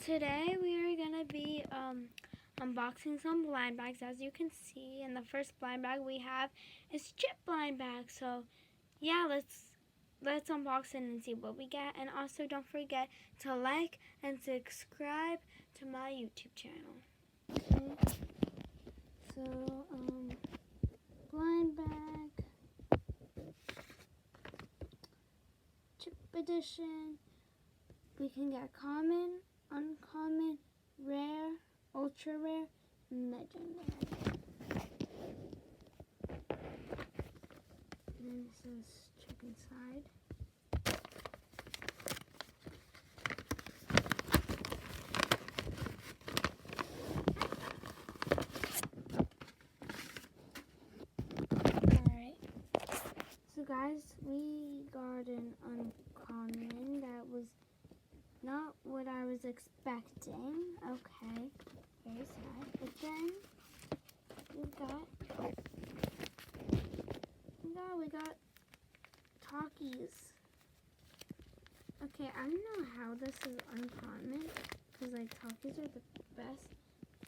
Today we are gonna be unboxing some blind bags. As you can see, and the first blind bag we have is chip blind bag. So yeah, let's unbox it and see what we get. And also don't forget to like and subscribe to my YouTube channel. Okay. So blind bag, chip edition. We can get common, uncommon, rare, ultra rare, and legendary. And then it says chicken side. Alright. So guys, we got an uncommon that was not what I was expecting. Okay, very sad. But then we got Talkies. Okay, I don't know how this is uncommon because like Talkies are the best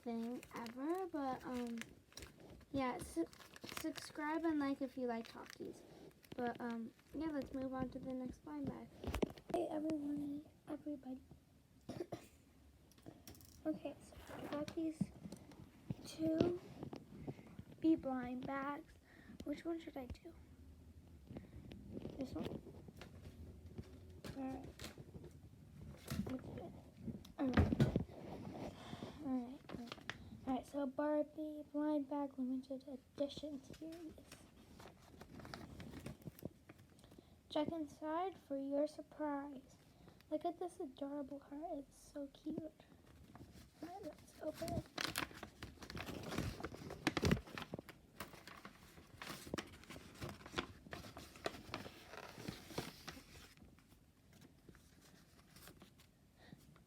thing ever. But yeah, subscribe and like if you like Talkies. But yeah, let's move on to the next blind bag. Hey everybody. Okay, so I got these two bee blind bags. Which one should I do? This one? Alright. Alright, so Barbie blind bag limited edition series. Check inside for your surprise. Look at this adorable heart. It's so cute. Alright, let's open it.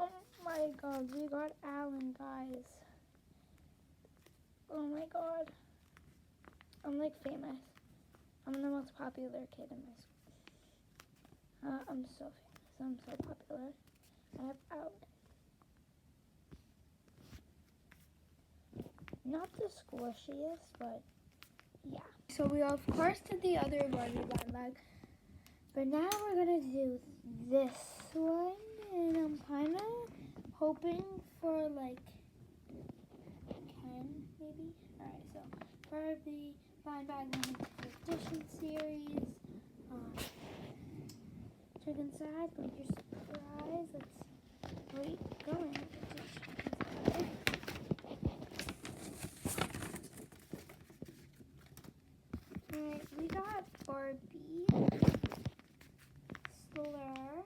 Oh my god, we got Alan, guys. Oh my god. I'm like famous. I'm the most popular kid in my school. I'm so famous. I'm so popular. I have Alan. Not the squishiest, but yeah. So we of course did the other Barbie blind bag, but now we're gonna do this one, and I'm kind of hoping for like Ken maybe. All right, so Barbie blind bag limited edition series. Check inside, but your surprise. Let's wait. Going. Alright, we got Barbie. Slur.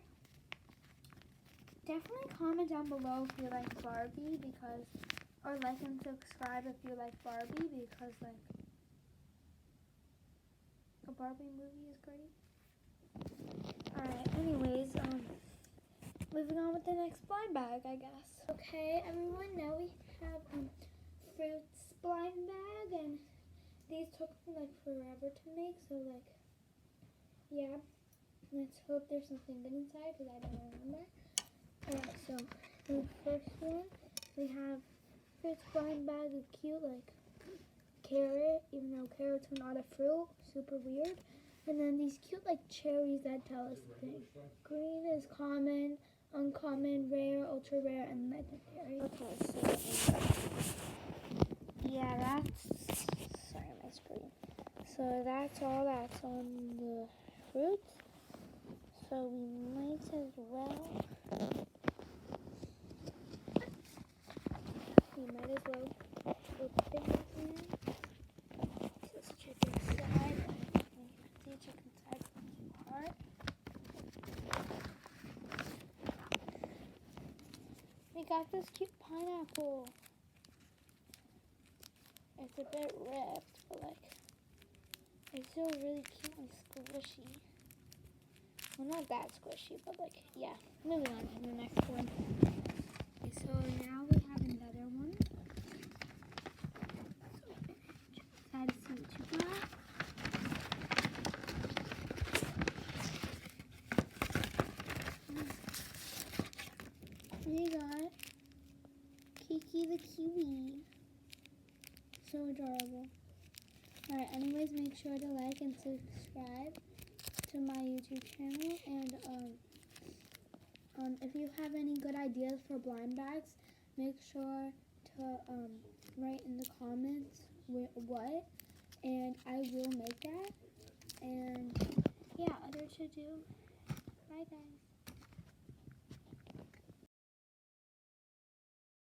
Definitely comment down below if you like Barbie or like and subscribe if you like Barbie because like a Barbie movie is great. Alright, anyways, moving on with the next blind bag, I guess. Okay, everyone, now we have fruits blind bag, and these took me like forever to make, so like, yeah, let's hope there's something good inside, because I don't remember. Alright, so the first one, we have fruits blind bag of cute, like, carrot, even though carrots are not a fruit, super weird. And then these cute like cherries that tell us things. Green is common, uncommon, rare, ultra rare, and legendary. Okay, so yeah, that's sorry my screen. So that's all that's on the fruits. So we might as well open it in. Just check inside. Check inside the heart. We got this cute pineapple. It's a bit ripped, but like it's still really cute and squishy. Well, not that squishy, but like yeah. Moving on to the next one. Okay, so now we have another one. So excited to see what you got. We got Barbie the Kiwi. So adorable. Alright, anyways, make sure to like and subscribe to my YouTube channel. And if you have any good ideas for blind bags, make sure to write in the comments what, and I will make that. And yeah, other to do. Bye guys.